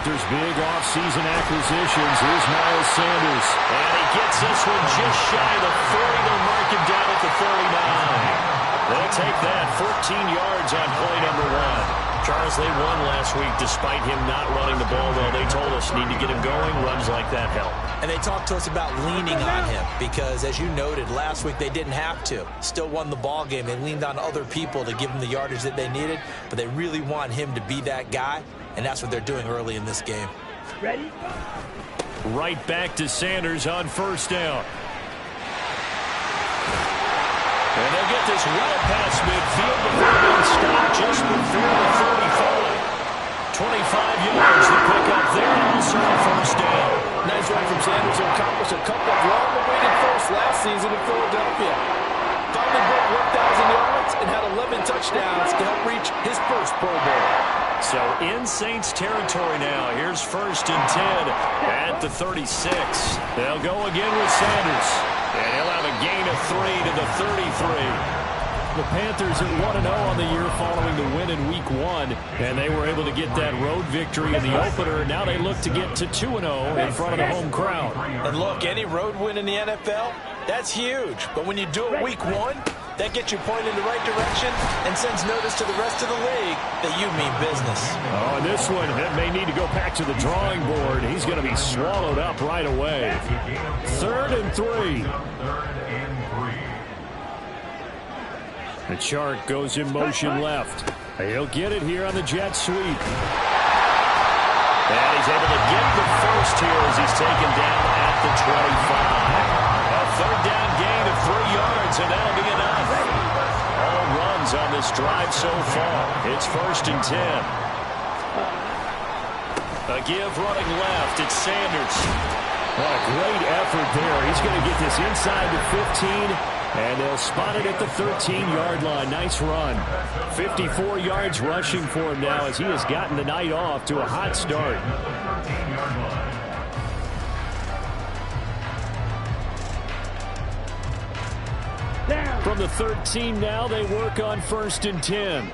Panthers' big offseason acquisitions. Here's Miles Sanders. And he gets this one just shy of the 40. They'll mark him down at the 39. They'll take that 14 yards on play number 1. Charles, they won last week despite him not running the ball well. They told us need to get him going. Runs like that help. And they talked to us about leaning on him because, as you noted, last week they didn't have to. Still won the ball game. They leaned on other people to give them the yardage that they needed, but they really want him to be that guy, and that's what they're doing early in this game. Ready? Right back to Sanders on first down. And they'll get this well past midfield before being stopped just before the 35. 25 yards to pick up there, also a first down. Nice run from Sanders to accomplish a couple of long-awaited firsts last season in Philadelphia. Finally broke 1,000 yards and had 11 touchdowns to help reach his first Pro Bowl. So in Saints territory now. Here's first and 10 at the 36. They'll go again with Sanders. And he'll have a gain of 3 to the 33. The Panthers at 1-0 on the year following the win in Week 1, and they were able to get that road victory in the opener. Now they look to get to 2-0 in front of the home crowd. And look, any road win in the NFL, that's huge. But when you do it Week 1, that gets you pointed in the right direction and sends notice to the rest of the league that you mean business. Oh, and this one may need to go back to the drawing board. He's going to be swallowed up right away. 3rd and 3. The chart goes in motion left. He'll get it here on the jet sweep. And he's able to get the first here as he's taken down at the 25. A 3rd down gain of 3 yards, and that'll be enough. All runs on this drive so far. It's first and 10. A give running left. It's Sanders. What a great effort there. He's going to get this inside the 15. And they'll spot it at the 13-yard line. Nice run. 54 yards rushing for him now as he has gotten the night off to a hot start. From the 13 now, they work on first and 10.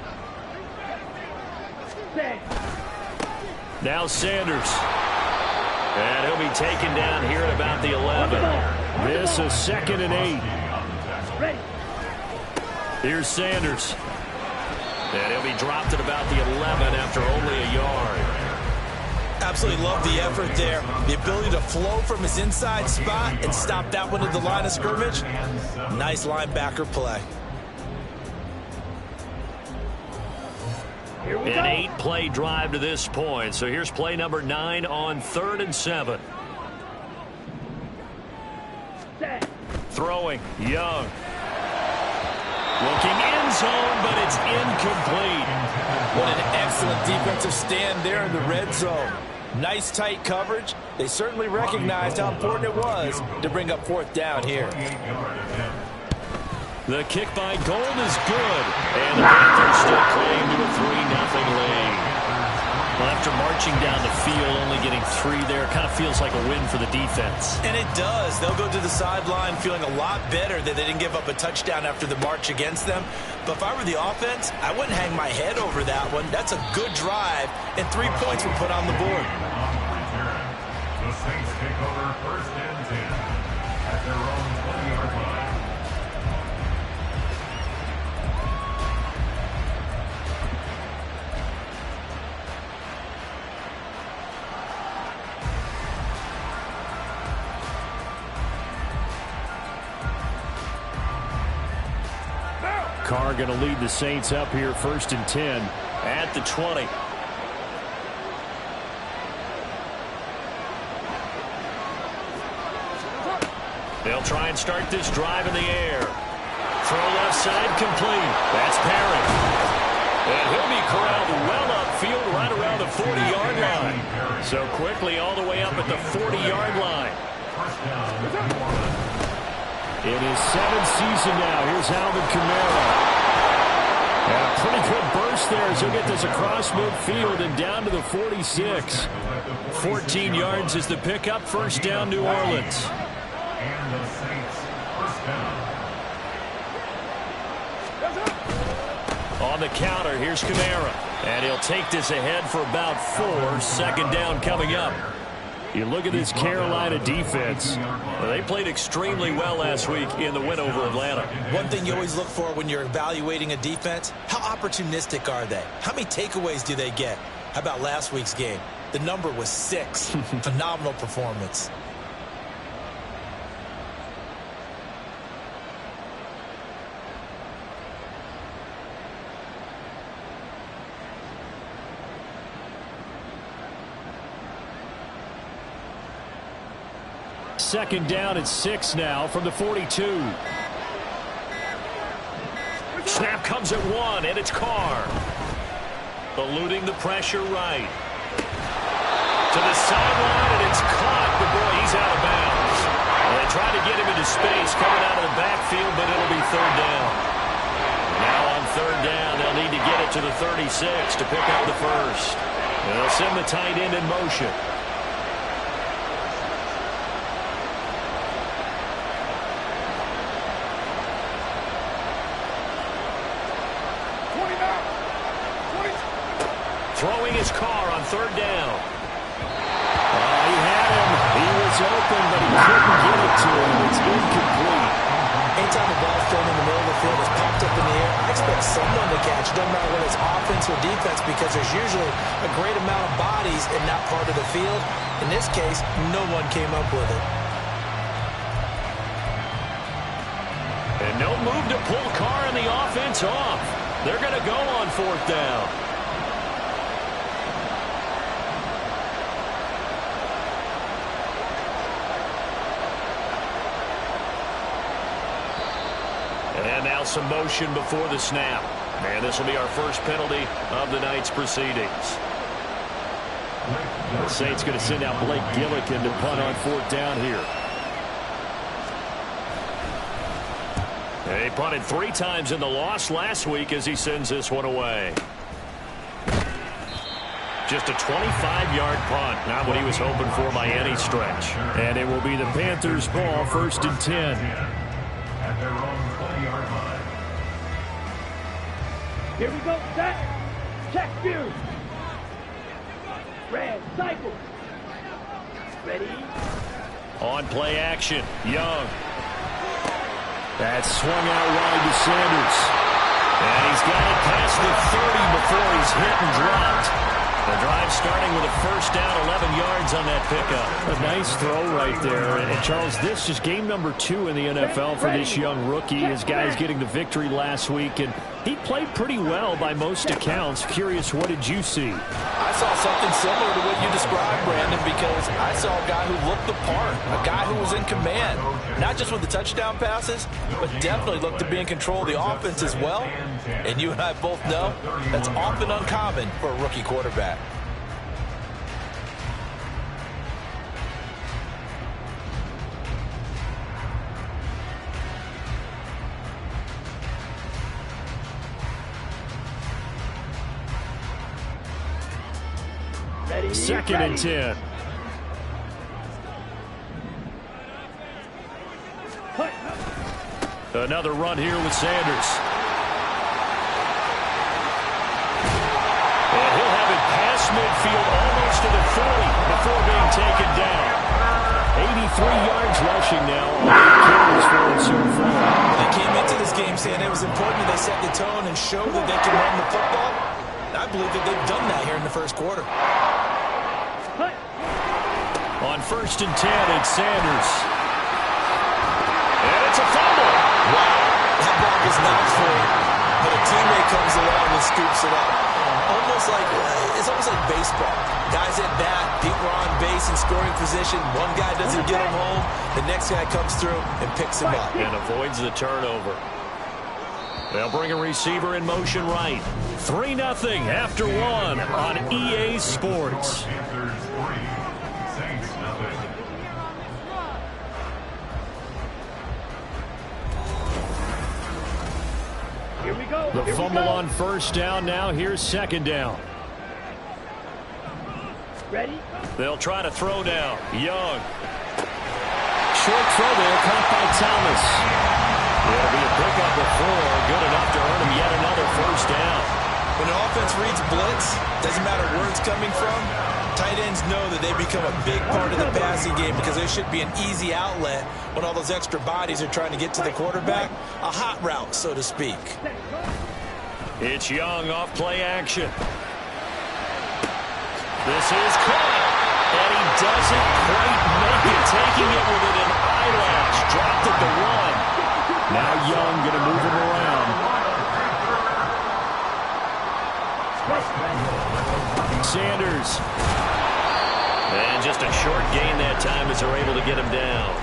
Now Sanders. And he'll be taken down here at about the 11. This is 2nd and 8. Here's Sanders. And he'll be dropped at about the 11 after only a yard. Absolutely love the effort there. The ability to flow from his inside spot and stop that one at the line of scrimmage. Nice linebacker play. An 8-play drive to this point. So here's play number 9 on 3rd and 7. Throwing, Young. Looking end zone, but it's incomplete. What an excellent defensive stand there in the red zone. Nice tight coverage. They certainly recognized how important it was to bring up 4th down here. The kick by Gold is good. And the Panthers still claim to a 3-0 lead. Well, after marching down the field, only getting 3 there, kind of feels like a win for the defense. And it does. They'll go to the sideline feeling a lot better that they didn't give up a touchdown after the march against them. But if I were the offense, I wouldn't hang my head over that one. That's a good drive, and 3 points were put on the board. The Saints take over 1st and 10 at their own 20-yard line. Carr going to lead the Saints up here 1st and 10 at the 20. They'll try and start this drive in the air. Throw left side complete. That's Perry. And he'll be corralled well upfield right around the 40-yard line. So quickly all the way up at the 40-yard line. In his 7th season now, here's Alvin Kamara. And a pretty good burst there as he'll get this across midfield and down to the 46. 14 yards is the pickup. First down, New Orleans. And the Saints, 1st down. On the counter, here's Kamara. And he'll take this ahead for about 4. Second down coming up. You look at this Carolina defense. They played extremely well last week in the win over Atlanta. One thing you always look for when you're evaluating a defense, how opportunistic are they? How many takeaways do they get? How about last week's game? The number was 6. Phenomenal performance. Second down and 6 now from the 42. Snap comes at 1, and it's Carr. Eluding the pressure right. To the sideline, and it's caught, but boy, he's out of bounds. And they try to get him into space coming out of the backfield, but it'll be third down. Now on third down, they'll need to get it to the 36 to pick up the first. And they'll send the tight end in motion. Throwing his Carr on third down. He had him. He was open, but he couldn't get it to him. It's incomplete. Anytime the ball's thrown in the middle of the field, it's popped up in the air, I expect someone to catch. It doesn't matter whether it's offense or defense, because there's usually a great amount of bodies in that part of the field. In this case, no one came up with it. And no move to pull Carr and the offense off. They're going to go on fourth down. And now some motion before the snap. And this will be our first penalty of the night's proceedings. The Saints going to send out Blake Gillikin to punt on fourth down here. He punted 3 times in the loss last week as he sends this one away. Just a 25-yard punt. Not what he was hoping for by any stretch. And it will be the Panthers' ball, first and 10. At their own 20-yard line. Here we go, set, check view. Red, cycle. Ready. On play action, Young. That swung out wide to Sanders. And he's got it past the 30 before he's hit and dropped. The drive starting with a first down, 11 yards on that pickup. A nice throw right there. And Charles, this is game number 2 in the NFL for this young rookie. His guys getting the victory last week, and he played pretty well by most accounts. Curious, what did you see? I saw something similar to what you described, Brandon, because I saw a guy who looked the part, a guy who was in command, not just with the touchdown passes, but definitely looked to be in control of the offense as well. And you and I both know that's often uncommon for a rookie quarterback. Second and 10. Another run here with Sanders. And he'll have it past midfield almost to the 40 before being taken down. 83 yards rushing now. 8 carries for him so far. They came into this game saying it was important that they set the tone and show that they can run the football. And I believe that they've done that here in the first quarter. On first and 10, it's Sanders. And it's a fumble. Wow, that ball was not full, but a teammate comes along and scoops it up. It's almost like baseball. Guys at bat, people are on base in scoring position. One guy doesn't get him home, the next guy comes through and picks him up. And avoids the turnover. They'll bring a receiver in motion right. 3-0 after 1 on EA Sports. Panthers 3, Saints nothing. Here we go. The fumble on first down now. Here's second down. Ready. They'll try to throw down. Young. Short throw there, caught by Thomas. It'll be a pickup of 4, good enough to earn him yet another first down. When an offense reads blitz, doesn't matter where it's coming from, tight ends know that they become a big part of the passing game because there should be an easy outlet when all those extra bodies are trying to get to the quarterback. A hot route, so to speak. It's Young off play action. This is caught, and he doesn't quite make it, taking it within an eyelash. Dropped at the 1. Now Young going to move him around. Sanders. And just a short gain that time as they're able to get him down.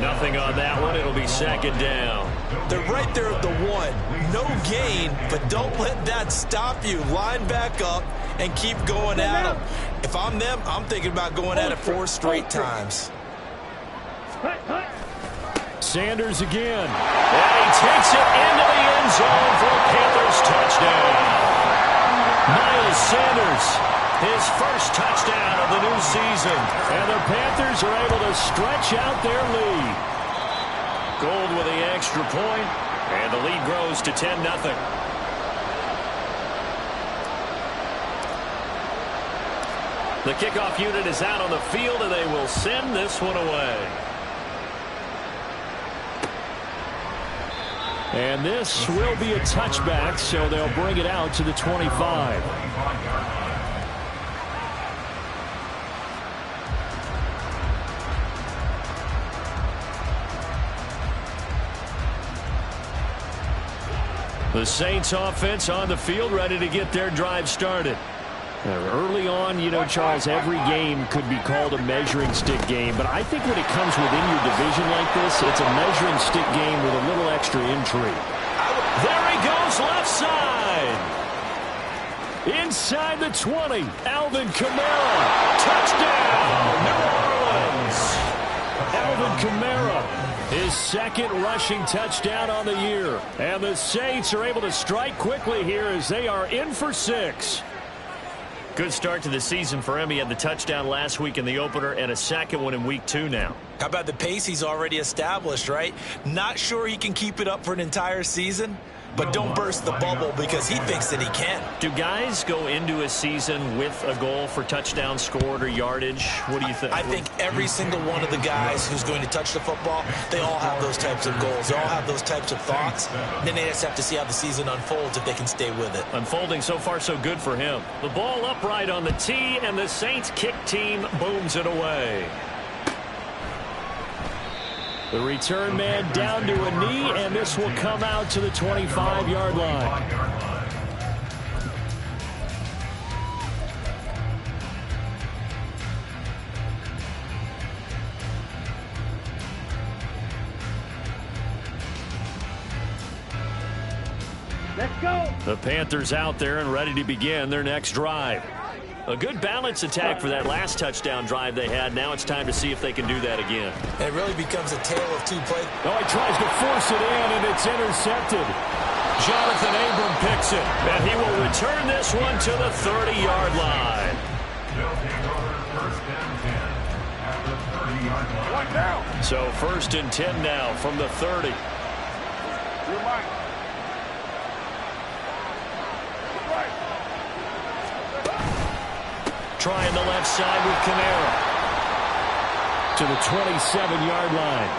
Nothing on that one. It'll be second down. They're right there at the 1. No gain, but don't let that stop you. Line back up and keep going at them. If I'm them, I'm thinking about going at it 4 straight times. Sanders again. And he takes it into the end zone for a Panthers touchdown. Miles Sanders, his first touchdown of the new season. And the Panthers are able to stretch out their lead. Gold with the extra point, and the lead grows to 10-0. The kickoff unit is out on the field, and they will send this one away. And this will be a touchback, so they'll bring it out to the 25. The Saints offense on the field, ready to get their drive started. Early on, you know, Charles, every game could be called a measuring stick game. But I think when it comes within your division like this, it's a measuring stick game with a little extra intrigue. There he goes, left side. Inside the 20, Alvin Kamara. Touchdown, New Orleans. Alvin Kamara, his second rushing touchdown on the year. And the Saints are able to strike quickly here as they are in for 6. Good start to the season for him. He had the touchdown last week in the opener and a second one in week 2 now. How about the pace he's already established, right? Not sure he can keep it up for an entire season, but don't burst the bubble because he thinks that he can. Do guys go into a season with a goal for touchdown scored or yardage? What do you think? I think every single one of the guys who's going to touch the football, they all have those types of goals. They all have those types of thoughts. Then they just have to see how the season unfolds if they can stay with it. Unfolding so far so good for him. The ball upright on the tee, and the Saints kick team booms it away. The return man down to a knee, and this will come out to the 25-yard line. Let's go. The Panthers out there and ready to begin their next drive. A good balance attack for that last touchdown drive they had. Now it's time to see if they can do that again. It really becomes a tale of 2 plays. Oh, he tries to force it in, and it's intercepted. Jonathan Abram picks it, and he will return this one to the 30-yard line. So 1st and 10 now from the 30. Trying the left side with Kamara. To the 27-yard line.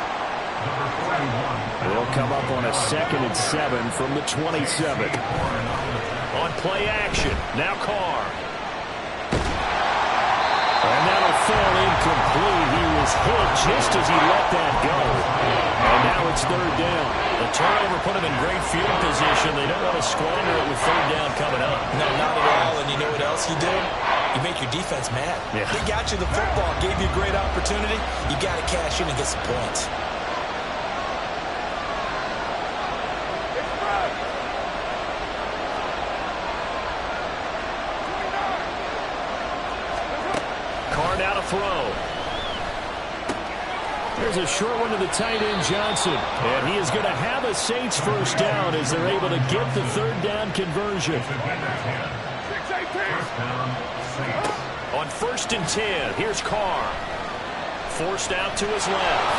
They'll come up on a 2nd and 7 from the 27. On play action, now Carr. And that'll fall incomplete. He was hit just as he let that go. And now it's 3rd down. The turnover put him in great field position. They don't want to squander it with 3rd down coming up. No, not at all. And you know what else you do? You make your defense mad. Yeah. They got you the football, gave you a great opportunity. You got to cash in and get some points. Carr now to throw. There's a short one to the tight end, Johnson. And he is going to have a Saints 1st down as they're able to get the 3rd down conversion. On 1st and 10, here's Carr. Forced out to his left.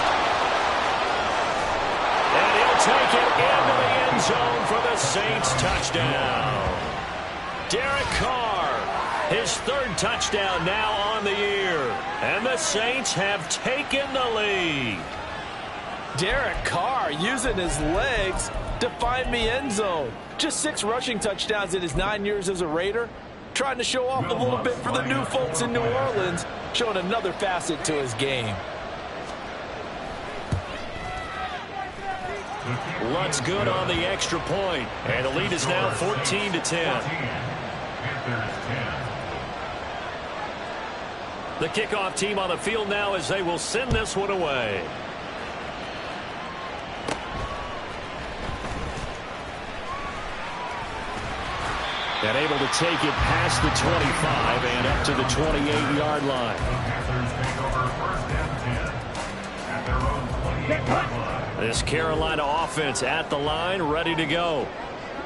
And he'll take it into the end zone for the Saints touchdown. Derek Carr. His third touchdown now on the year. And the Saints have taken the lead. Derek Carr using his legs to find the end zone. Just 6 rushing touchdowns in his 9 years as a Raider. Trying to show off a little bit for the new folks in New Orleans. Showing another facet to his game. Lunt's good on the extra point. And the lead is now 14-10. The kickoff team on the field now as they will send this one away. And able to take it past the 25 and up to the 28-yard line. This Carolina offense at the line, ready to go.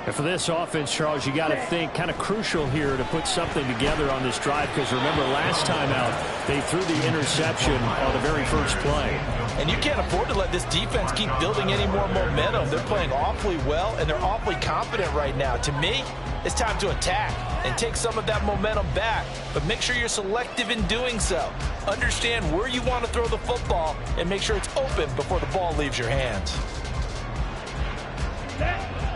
And for this offense, Charles, you got to think kind of crucial here to put something together on this drive, because remember last time out they threw the interception on the very first play. And you can't afford to let this defense keep building any more momentum. They're playing awfully well, and they're awfully confident right now. To me, it's time to attack and take some of that momentum back. But make sure you're selective in doing so. Understand where you want to throw the football and make sure it's open before the ball leaves your hands.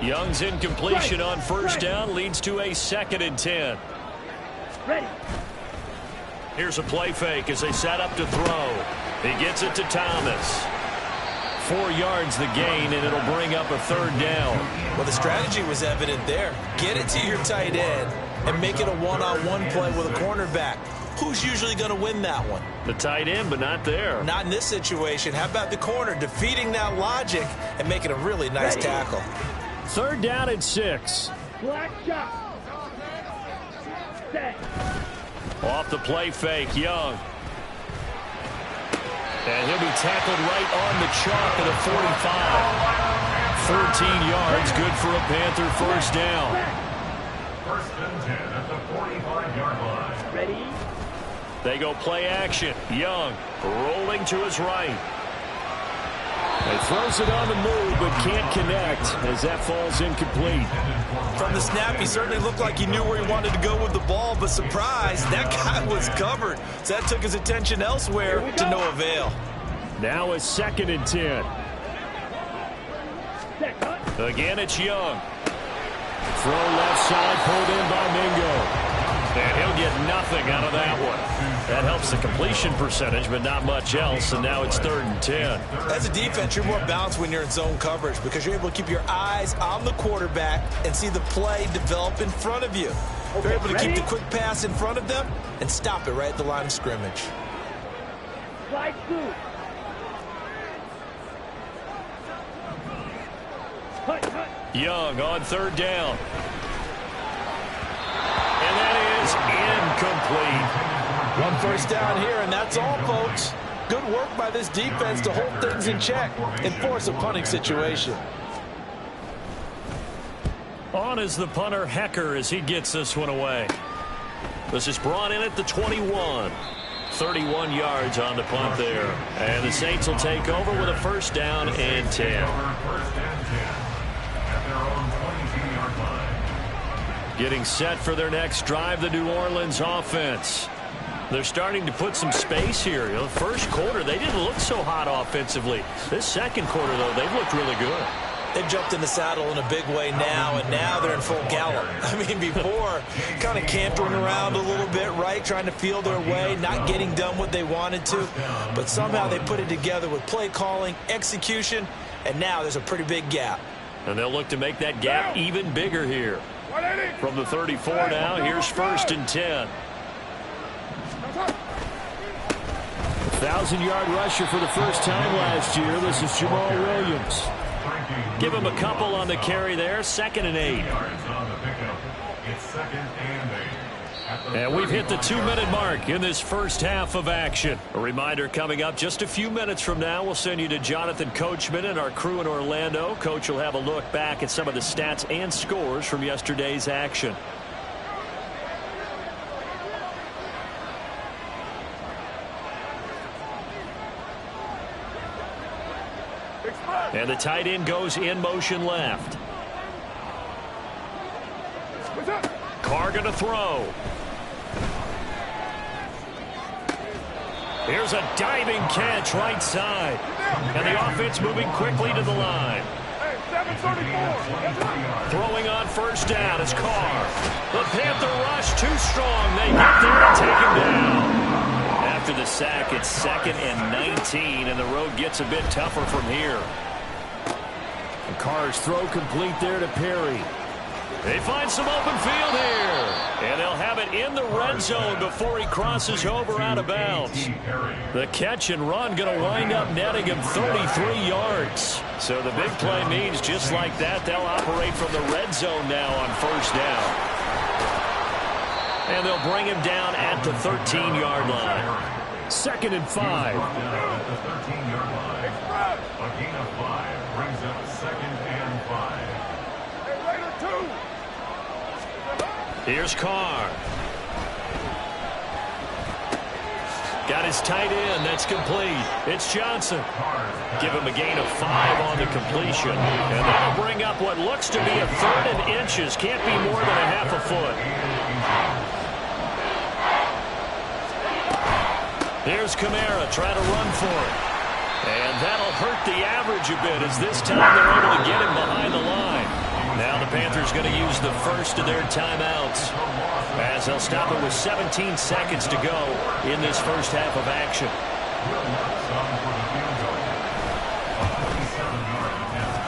Young's incompletion on first down leads to a 2nd and 10. Ready. Here's a play fake as they set up to throw. He gets it to Thomas. 4 yards the gain, and it'll bring up a 3rd down. Well, the strategy was evident there. Get it to your tight end and make it a one-on-one play with a cornerback. Who's usually going to win that one? The tight end, but not there. Not in this situation. How about the corner defeating that logic and making a really nice tackle? 3rd down and 6. Black shot. Set. Off the play fake, Young. And he'll be tackled right on the chalk at the 45. 14 yards, good for a Panther first down. 1st and 10 at the 45-yard line. Ready. They go play action. Young rolling to his right. He throws it on the move, but can't connect as that falls incomplete. From the snap, he certainly looked like he knew where he wanted to go with the ball, but surprise, that guy was covered. So that took his attention elsewhere to no avail. Now a 2nd and 10. Again, it's Young. Throw left side, pulled in by Mingo. And he'll get nothing out of that one. That helps the completion percentage, but not much else, and now it's 3rd and 10. As a defense, you're more balanced when you're in zone coverage because you're able to keep your eyes on the quarterback and see the play develop in front of you. You're able to keep the quick pass in front of them and stop it right at the line of scrimmage. Slide through. Young on 3rd down. And that is incomplete. 1 first down here, and that's all, folks. Good work by this defense to hold things in check and force a punting situation. On is the punter, Hecker, as he gets this one away. This is brought in at the 21. 31 yards on the punt there. And the Saints will take over with a 1st down and 10. Getting set for their next drive, the New Orleans offense. They're starting to put some space here. You know, the first quarter, they didn't look so hot offensively. This second quarter, though, they've looked really good. They've jumped in the saddle in a big way now, and now they're in full gallop. I mean, before, kind of cantering around a little bit, right, trying to feel their way, not getting done what they wanted to. But somehow they put it together with play calling, execution, and now there's a pretty big gap. And they'll look to make that gap even bigger here. From the 34 now, here's 1st and 10. 1,000-yard rusher for the first time last year. This is Jamal Williams. Give him a couple on the carry there. 2nd and 8. And we've hit the 2-minute mark in this first half of action. A reminder coming up just a few minutes from now, we'll send you to Jonathan Coachman and our crew in Orlando. Coach will have a look back at some of the stats and scores from yesterday's action. And the tight end goes in motion left. Carr going to throw. Here's a diving catch right side. And the offense moving quickly to the line. Throwing on first down is Carr. The Panther rush too strong. They get there and take him down. After the sack, it's 2nd and 19, and the road gets a bit tougher from here. And Carr's throw complete there to Perry. They find some open field here. And they'll have it in the red zone before he crosses over out of bounds. The catch and run going to wind up netting him 33 yards. So the big play means just like that, they'll operate from the red zone now on first down. And they'll bring him down at the 13-yard line. 2nd and 5. Down at the 13-yard line. A gain of 5 brings up 2nd and 5. Here's Carr. Got his tight end. That's complete. It's Johnson. Give him a gain of 5 on the completion. And that'll bring up what looks to be a 3rd and inches. Can't be more than a half a foot. Here's Kamara trying to run for it. And that'll hurt the average a bit as this time they're able to get him behind the line. Now the Panthers going to use the first of their timeouts as they'll stop it with 17 seconds to go in this first half of action.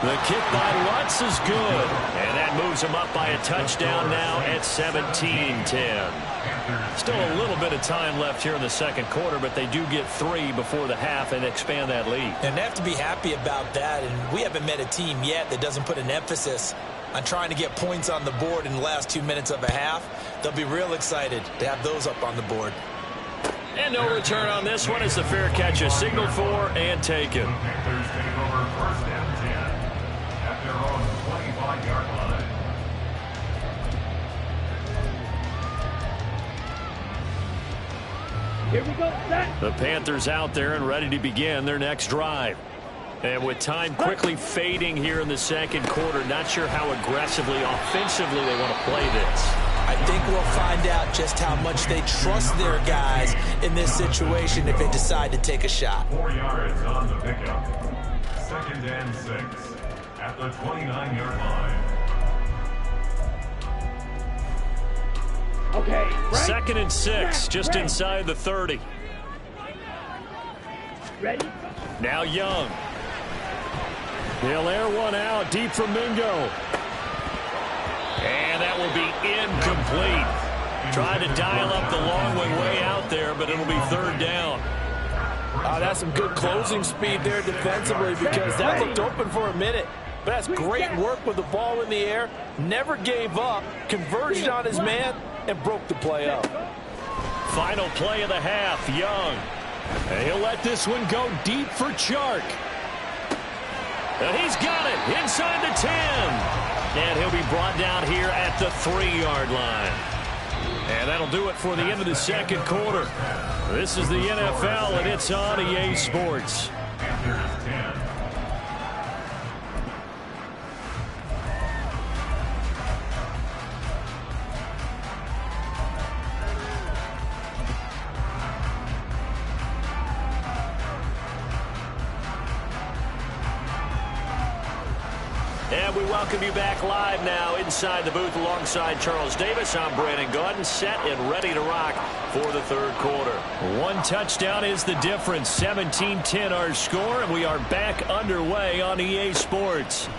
The kick by Lutz is good, and that moves him up by a touchdown now at 17-10. Still a little bit of time left here in the second quarter, but they do get 3 before the half and expand that lead. And they have to be happy about that, and we haven't met a team yet that doesn't put an emphasis on trying to get points on the board in the last 2 minutes of a half. They'll be real excited to have those up on the board. And no return on this one as the fair catch is signaled for and taken. The Panthers take over 1st and 10 at their own 25-yard line. Here we go, set. The Panthers out there and ready to begin their next drive. And with time quickly fading here in the second quarter, not sure how aggressively, offensively they want to play this. I think we'll find out just how much they trust their guys in this situation if they decide to take a shot. 4 yards on the pickup. 2nd and 6 at the 29-yard line. Okay, right. 2nd and 6, just inside the 30. Ready? Now Young. He'll air one out deep from Mingo. And that will be incomplete. Tried to dial up the long way out there, but it'll be 3rd down. That's some good closing speed there defensively because that looked open for a minute. But that's great work with the ball in the air. Never gave up, converged on his man, and broke the play up. Final play of the half, Young. And he'll let this one go deep for Chark. And he's got it inside the 10. And he'll be brought down here at the 3-yard line. And that'll do it for the end of the second quarter. This is the NFL, and it's on EA Sports. Panthers 10. And we welcome you back live now inside the booth alongside Charles Davis. I'm Brandon Gaudin, set and ready to rock for the third quarter. One touchdown is the difference. 17-10 our score, and we are back underway on EA Sports.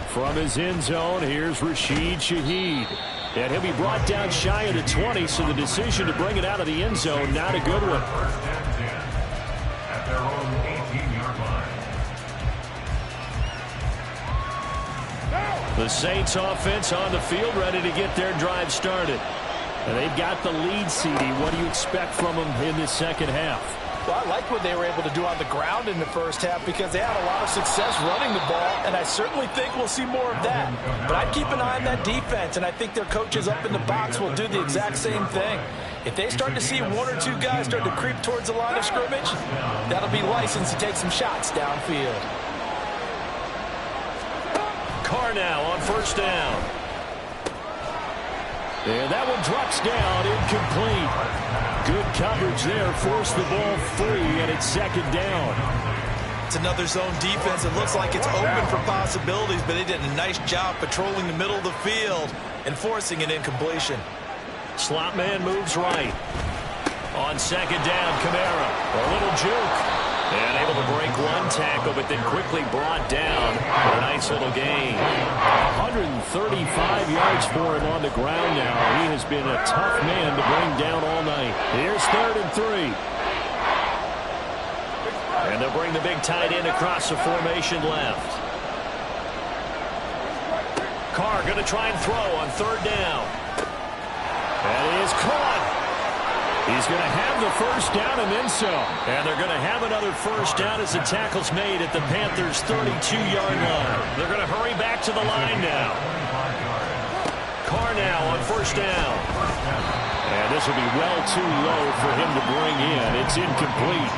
From his end zone, here's Rashid Shaheed. And he'll be brought down shy of the 20, so the decision to bring it out of the end zone, not a good one. 1st and 10 at their own 18-yard line. The Saints offense on the field, ready to get their drive started. And they've got the lead, CD. What do you expect from them in this second half? Well, I like what they were able to do on the ground in the first half because they had a lot of success running the ball, and I certainly think we'll see more of that. But I'd keep an eye on that defense, and I think their coaches up in the box will do the exact same thing. If they start to see 1 or 2 guys start to creep towards the line of scrimmage, that'll be licensed to take some shots downfield. Carr now on first down. And that one drops down, incomplete. Good coverage there, forced the ball free, and it's second down. It's another zone defense. It looks like it's open for possibilities, but they did a nice job patrolling the middle of the field and forcing an incompletion. Slot man moves right. On second down, Kamara. A little juke. And able to break one tackle, but then quickly brought down for a nice little gain. 135 yards for him on the ground now. He has been a tough man to bring down all night. Here's 3rd and 3. And they'll bring the big tight end across the formation left. Carr going to try and throw on 3rd down. That is caught. He's going to have the first down and then some. And they're going to have another first down as the tackle's made at the Panthers' 32-yard line. They're going to hurry back to the line now. Carr now on 1st down. And this will be well too low for him to bring in. It's incomplete.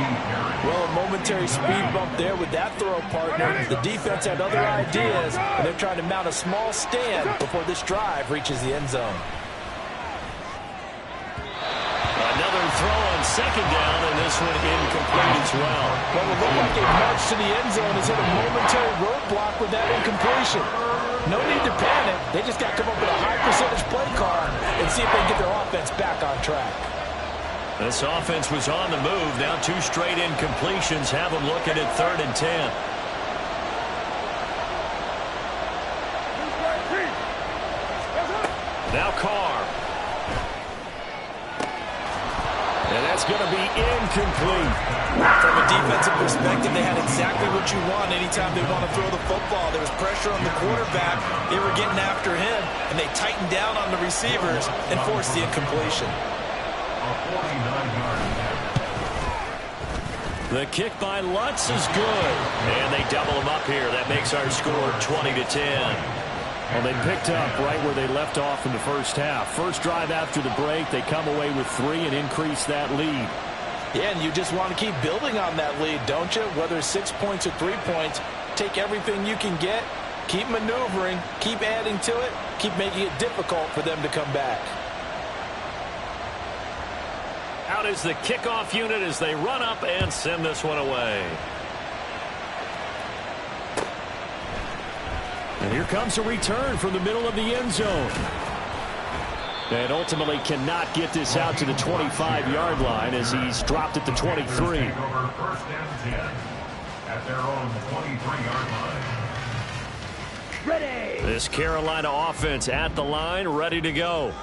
Well, a momentary speed bump there with that throw, partner. The defense had other ideas, and they're trying to mount a small stand before this drive reaches the end zone. Another throw on 2nd down, and this one incomplete as well. Well, it looked like a march to the end zone has hit a momentary roadblock with that incompletion. No need to panic. They just got to come up with a high-percentage play call and see if they can get their offense back on track. This offense was on the move. Now 2 straight incompletions have them looking at 3rd and 10. Now Carr. And that's going to be incomplete. From a defensive perspective, they had exactly what you want anytime they want to throw the football. There was pressure on the quarterback. They were getting after him, and they tightened down on the receivers and forced the incompletion. The kick by Lutz is good. And they double him up here. That makes our score 20-10. Well, they picked up right where they left off in the first half. First drive after the break, they come away with 3 and increase that lead. Yeah, and you just want to keep building on that lead, don't you? Whether it's 6 points or 3 points, take everything you can get, keep maneuvering, keep adding to it, keep making it difficult for them to come back. Out is the kickoff unit as they run up and send this one away. And here comes a return from the middle of the end zone. And ultimately cannot get this out to the 25-yard line as he's dropped at the 23. 1st and 10 at their own 23-yard line. Ready. This Carolina offense at the line, ready to go.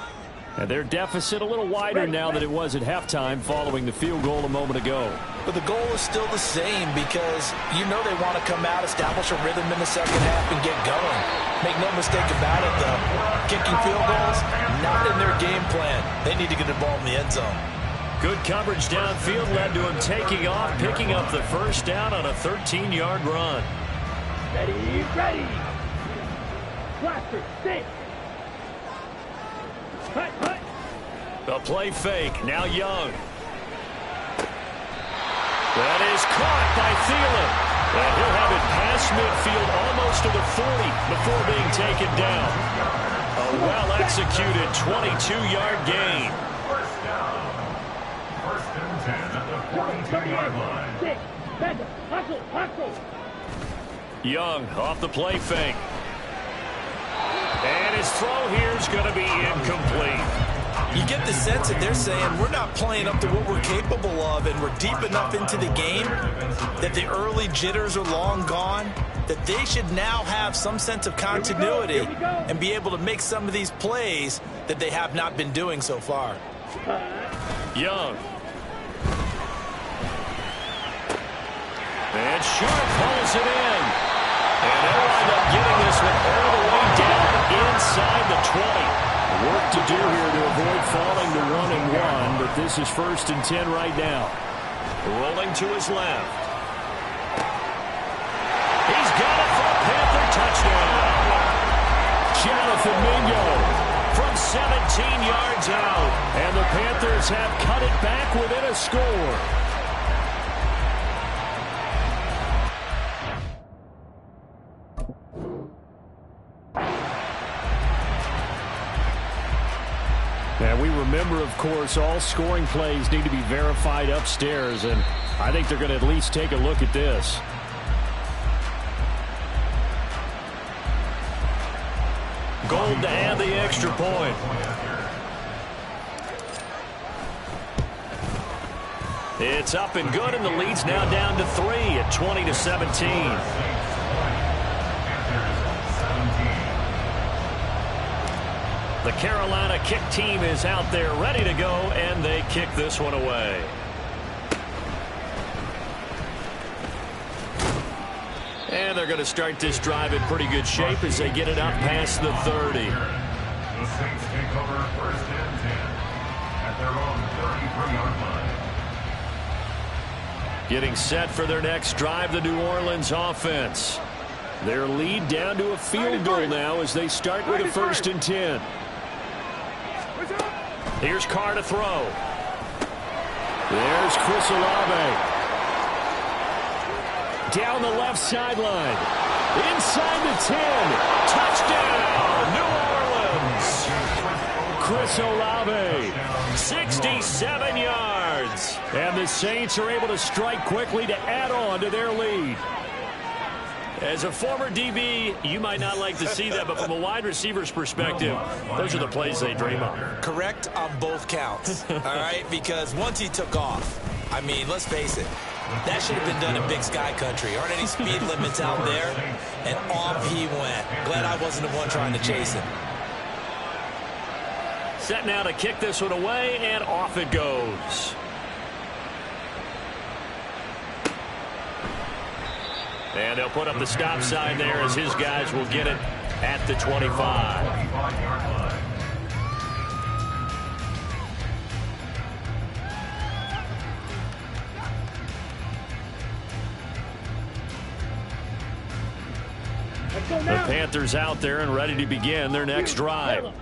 And their deficit a little wider now than it was at halftime following the field goal a moment ago. But the goal is still the same because you know they want to come out, establish a rhythm in the second half, and get going. Make no mistake about it, though. Kicking field goals, not in their game plan. They need to get the ball in the end zone. Good coverage downfield led to him taking off, picking up the first down on a 13-yard run. Ready, ready. Blaster, stick. Hut, hut. The play fake, now Young. That is caught by Thielen. And he'll have it past midfield almost to the 40 before being taken down. A well-executed 22-yard gain. First down. 1st and 10 at the 42-yard line. Stick. Back up. Hustle, hustle. Young off the play fake. And his throw here is going to be incomplete. You get the sense that they're saying we're not playing up to what we're capable of, and we're deep enough into the game that the early jitters are long gone, that they should now have some sense of continuity and be able to make some of these plays that they have not been doing so far. Young. And Sharp pulls it in. And they'll wind up getting this one all the way down inside the 20. Work to do here to avoid falling to 1-1, but this is 1st and 10 right now. Rolling to his left. He's got it for a Panther touchdown. Jonathan Mingo From 17 yards out. And the Panthers have cut it back within a score. remember, of course, all scoring plays need to be verified upstairs, and I think they're going to at least take a look at this. Gold to add the extra point. It's up and good, and the lead's now down to 3 at 20-17. The Carolina kick team is out there ready to go, and they kick this one away. And they're going to start this drive in pretty good shape as they get it up past the 30. The Saints take over first and 10 at their own 33-yard line. Getting set for their next drive, the New Orleans offense. Their lead down to a field goal now as they start with a first and 10. Here's Carr to throw. There's Chris Olave. Down the left sideline. Inside the 10. Touchdown, New Orleans. Chris Olave. 67 yards. And the Saints are able to strike quickly to add on to their lead. As a former DB, you might not like to see that, but from a wide receiver's perspective, those are the plays they dream of. Correct on both counts, all right? Because once he took off, I mean, let's face it, that should have been done in Big Sky Country. Aren't any speed limits out there? And off he went. Glad I wasn't the one trying to chase him. Set now to kick this one away, and off it goes. And they'll put up the stop sign there as his guys will get it at the 25. The Panthers out there and ready to begin their next drive.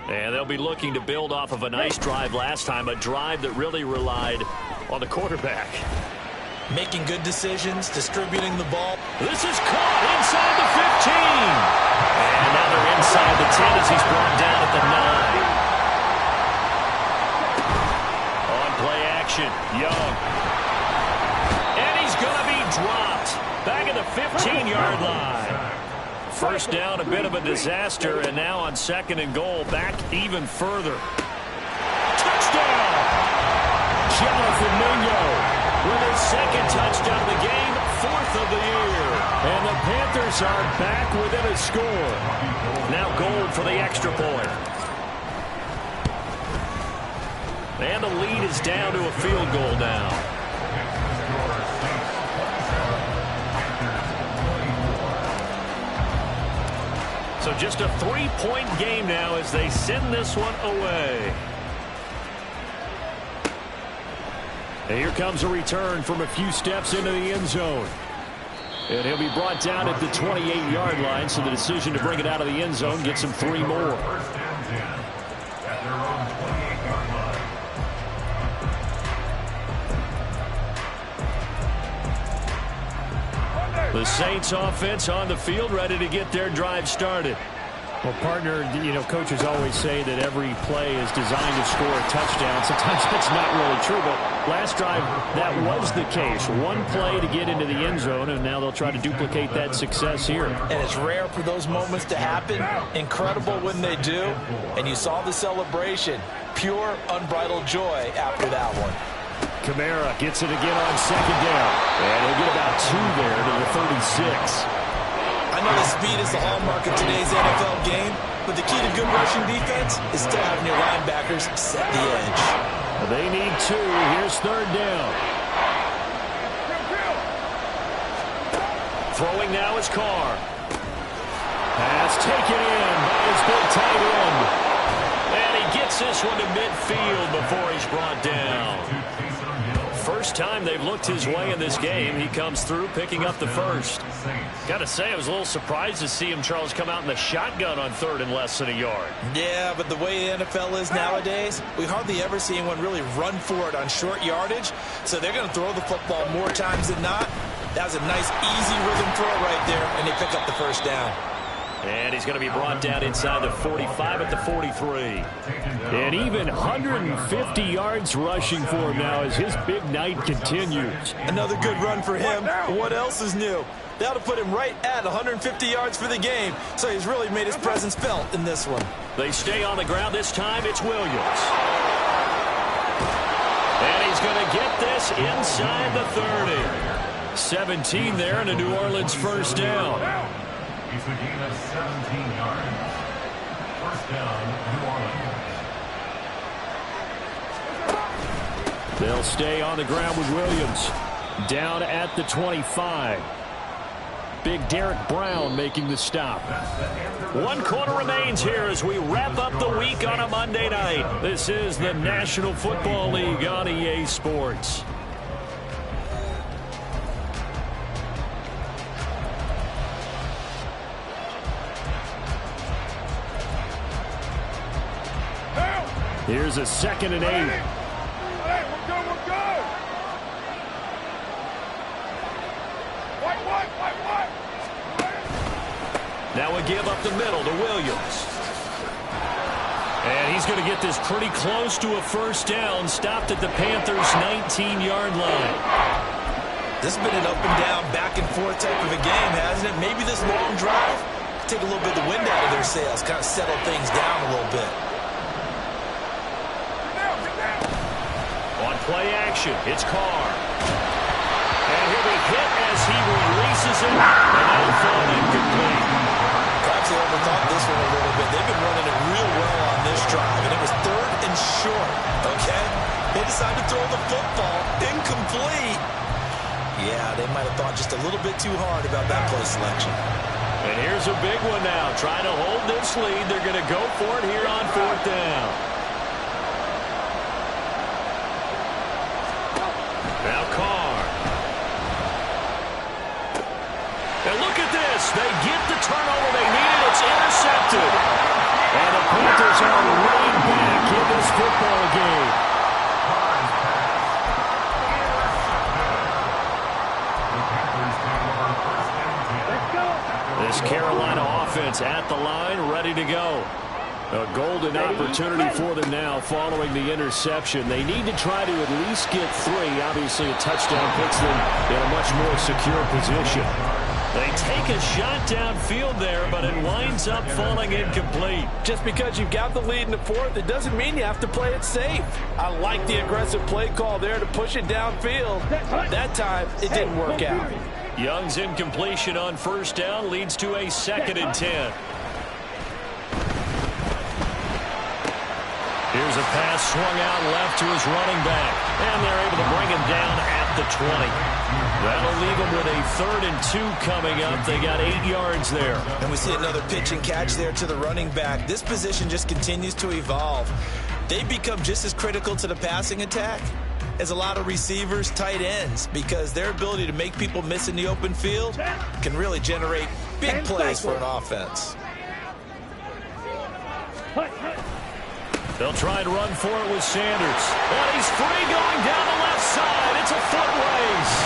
And they'll be looking to build off of a nice drive last time, a drive that really relied on the quarterback. Making good decisions, distributing the ball. This is caught inside the 15. And now they're inside the 10 as he's brought down at the 9. On play action, Young. And he's going to be dropped back at the 15-yard line. First down, a bit of a disaster, and now on second and goal, back even further. Touchdown! Jonathan Mingo with his second touchdown of the game, 4th of the year. And the Panthers are back within a score. Now Gold for the extra point. And the lead is down to a field goal now. So just a 3-point game now as they send this one away. And here comes a return from a few steps into the end zone. And he'll be brought down at the 28-yard line, so the decision to bring it out of the end zone gets him 3 more. First and 10 at their own 28-yard line. The Saints offense on the field, ready to get their drive started. Well, partner, you know, coaches always say that every play is designed to score a touchdown. Sometimes that's not really true, but last drive, that was the case. One play to get into the end zone, and now they'll try to duplicate that success here. And it's rare for those moments to happen. Incredible when they do. And you saw the celebration. Pure, unbridled joy after that one. Kamara gets it again on second down. And he'll get about 2 there to the 36. I know the speed is the hallmark of today's NFL game, but the key to good rushing defense is still having your linebackers set the edge. They need 2. Here's third down. Throwing now is Carr. Pass taken in by his big tight end. And he gets this one to midfield before he's brought down. First time they've looked his way in this game. He comes through picking up the first. Got to say, I was a little surprised to see him, Charles, come out in the shotgun on third and less than a yard. Yeah, but the way the NFL is nowadays, we hardly ever see anyone really run for it on short yardage. So they're going to throw the football more times than not. That was a nice, easy rhythm throw right there, and they pick up the first down. And he's going to be brought down inside the 45 at the 43. And even 150 yards rushing for him now as his big night continues. Another good run for him. What else is new? That'll put him right at 150 yards for the game. So he's really made his presence felt in this one. They stay on the ground. This time it's Williams. And he's going to get this inside the 30. 17 there and a New Orleans first down. He's a gain of 17 yards. First down, New Orleans. They'll stay on the ground with Williams. Down at the 25. Big Derek Brown making the stop. 1 quarter remains here as we wrap up the week on a Monday night. This is the National Football League on EA Sports. Here's a 2nd and 8. Hey, we're good. What? Now we give up the middle to Williams. And he's going to get this pretty close to a first down. Stopped at the Panthers' 19-yard line. This has been an up and down, back and forth type of a game, hasn't it? Maybe this long drive, take a little bit of the wind out of their sails, kind of settle things down a little bit. On play action, it's Carr. And he'll be hit as he releases it. And that'll fall incomplete. Perhaps they overthought this one a little bit. They've been running it real well on this drive, and it was 3rd and short, okay? They decided to throw the football incomplete. Yeah, they might have thought just a little bit too hard about that play selection. And here's a big one now. Trying to hold this lead. They're going to go for it here on 4th down. Now Carr. And look at this. They get the turnover they needed. It's intercepted. And the Panthers are right back in this football game. This Carolina offense at the line, ready to go. A golden opportunity for them now following the interception. They need to try to at least get 3. Obviously, a touchdown puts them in a much more secure position. They take a shot downfield there, but it winds up falling incomplete. Just because you've got the lead in the 4th, it doesn't mean you have to play it safe. I like the aggressive play call there to push it downfield. That time, it didn't work out. Young's incompletion on first down leads to a 2nd and 10. Here's a pass swung out left to his running back. And they're able to bring him down at the 20. That'll leave him with a 3rd and 2 coming up. They got 8 yards there. And we see another pitch and catch there to the running back. This position just continues to evolve. They become just as critical to the passing attack as a lot of receivers, tight ends, because their ability to make people miss in the open field can really generate big plays for an offense. They'll try and run for it with Sanders. And he's free going down the left side. It's a foot race.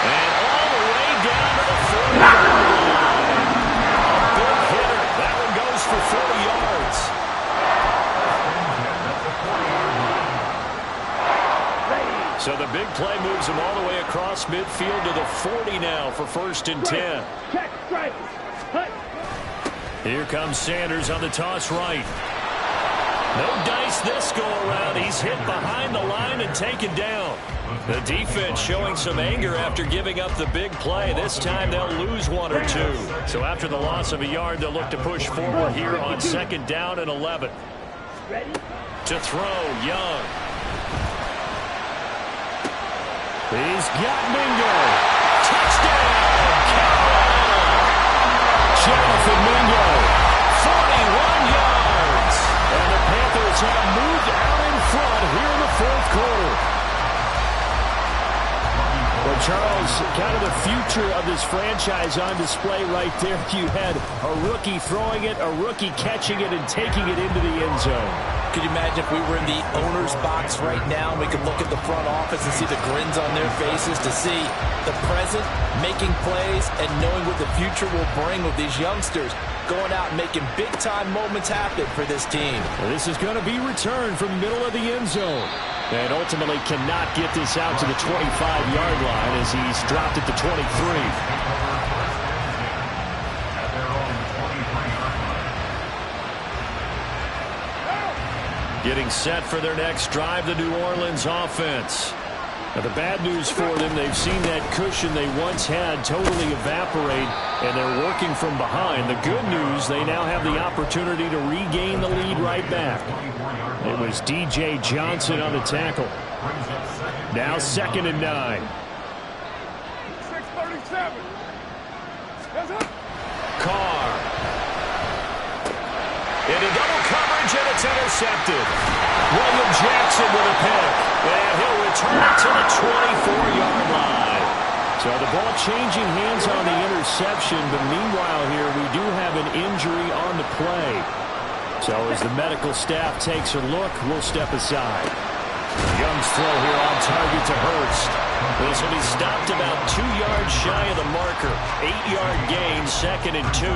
And all the way down to the 40-yard line. A big hitter. That one goes for 40 yards. So the big play moves him all the way across midfield to the 40 now for 1st and 10. Check, strike. Here comes Sanders on the toss right. No dice this go around. He's hit behind the line and taken down. The defense showing some anger after giving up the big play. This time they'll lose 1 or 2. So after the loss of a yard, they'll look to push forward here on 2nd down and 11. Ready? To throw, Young. He's got Mingo. Touchdown, Carolina. Jonathan Mingo. 41 yards. And the Panthers have moved out in front here in the 4th quarter. Well, Charles, kind of the future of this franchise on display right there. You had a rookie throwing it, a rookie catching it, and taking it into the end zone. could you imagine if we were in the owner's box right now and we could look at the front office and see the grins on their faces, to see the present making plays and knowing what the future will bring with these youngsters going out and making big-time moments happen for this team. Well, this is going to be returned from the middle of the end zone. And ultimately cannot get this out to the 25-yard line as he's dropped at the 23. Getting set for their next drive, the New Orleans offense. Now, the bad news for them, they've seen that cushion they once had totally evaporate, and they're working from behind. The good news, they now have the opportunity to regain the lead right back. It was DJ Johnson on the tackle. Now 2nd and 9. 637. Carr. Into double coverage, and it's intercepted. William Jackson with a pick. And he'll return it to the 24-yard line. So the ball changing hands on the interception, but meanwhile here we do have an injury on the play. So as the medical staff takes a look, we'll step aside. Young's throw here on target to Hurst. This will be stopped about 2 yards shy of the marker. 8-yard gain, 2nd and 2.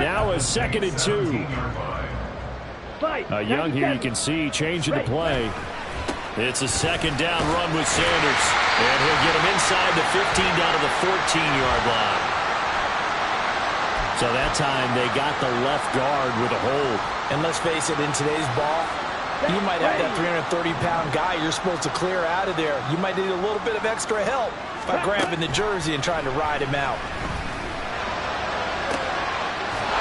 Now a 2nd and 2. Young here, you can see, changing the play. It's a 2nd down run with Sanders. And he'll get him inside the 15 down to the 14-yard line. So that time they got the left guard with a hold. And let's face it, in today's ball, you might have that 330-pound guy you're supposed to clear out of there. You might need a little bit of extra help by grabbing the jersey and trying to ride him out.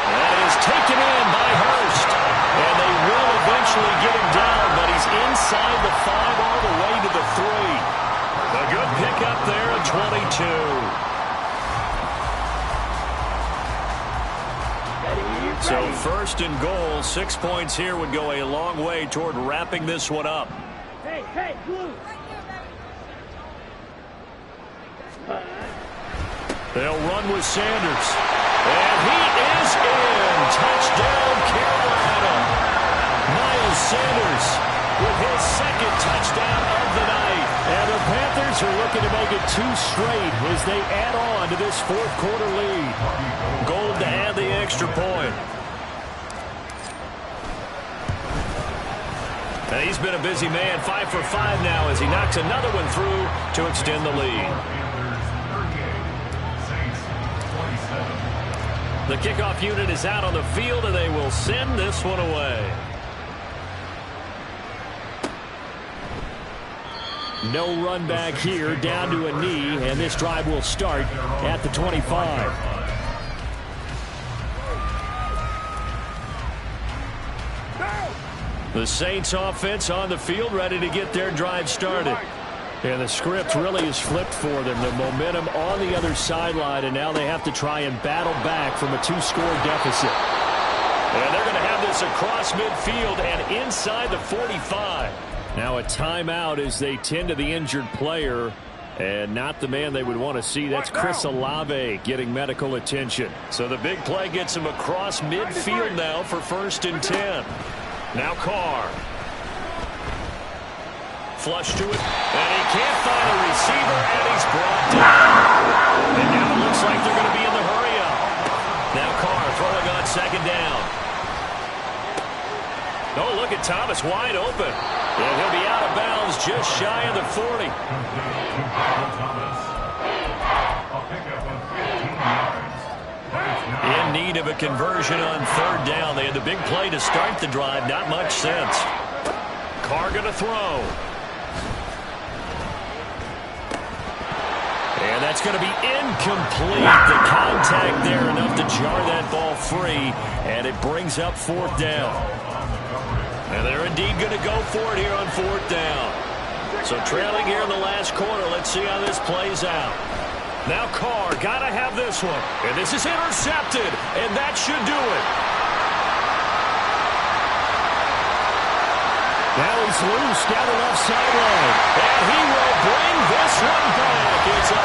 That is taken in by Hurst. And they will eventually get him down, but he's inside the 5 all the way to the 3. A good pickup there at 22. So 1st and goal, 6 points here would go a long way toward wrapping this one up. Hey, Blue. They'll run with Sanders. And he is in. Touchdown, Carolina. Miles Sanders with his 2nd touchdown of the night. And the Panthers are looking to make it 2 straight as they add on to this 4th quarter lead. Gold to add the extra point. And he's been a busy man, 5 for 5 now as he knocks another one through to extend the lead. The kickoff unit is out on the field, and they will send this one away. No run back here, down to a knee, and this drive will start at the 25. The Saints offense on the field, ready to get their drive started. And the script really is flipped for them. The momentum on the other sideline, and now they have to try and battle back from a 2-score deficit. And they're going to have this across midfield and inside the 45. Now a timeout as they tend to the injured player, and not the man they would want to see. That's Chris Olave getting medical attention. So the big play gets him across midfield now for 1st and 10. Now Carr. Flush to it, and he can't find a receiver, and he's brought down. And now it looks like they're going to be in the hurry-up. Now Carr throwing on 2nd down. Oh, look at Thomas wide open. And he'll be out of bounds just shy of the 40. In need of a conversion on 3rd down. They had the big play to start the drive. Not much sense. Carr going to throw. And that's going to be incomplete. The contact there enough to jar that ball free. And it brings up 4th down. And they're indeed going to go for it here on 4th down. So trailing here in the last quarter. Let's see how this plays out. Now Carr, got to have this one. And this is intercepted. And that should do it. Now he's loose down the left sideline. And he will bring this one back. It's a